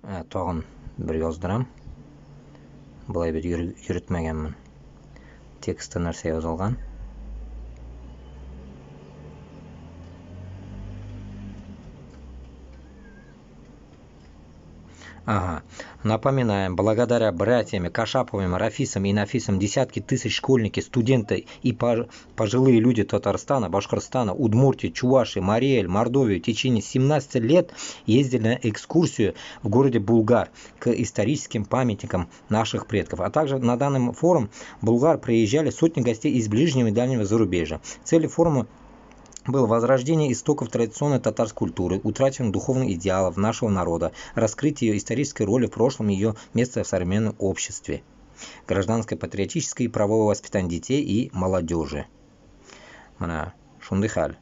Tag'in bir yozdiram. Былай bir yuritmaganman. Tekstda narsa yozilgan. Ага. Напоминаем, благодаря братьям Кашаповым, Рафисам и Нафисам десятки тысяч школьники, студенты и пожилые люди Татарстана, Башкортостана, Удмуртии, Чувашии, Мариэль, Мордовии в течение 17 лет ездили на экскурсию в городе Булгар к историческим памятникам наших предков. А также на данный форум Булгар приезжали сотни гостей из ближнего и дальнего зарубежья. Целью форума было возрождение истоков традиционной татарской культуры, утрачивание духовных идеалов нашего народа, раскрытие ее исторической роли в прошлом и ее места в современном обществе, гражданское, патриотическое и правовое воспитание детей и молодежи. Mana shunday hal.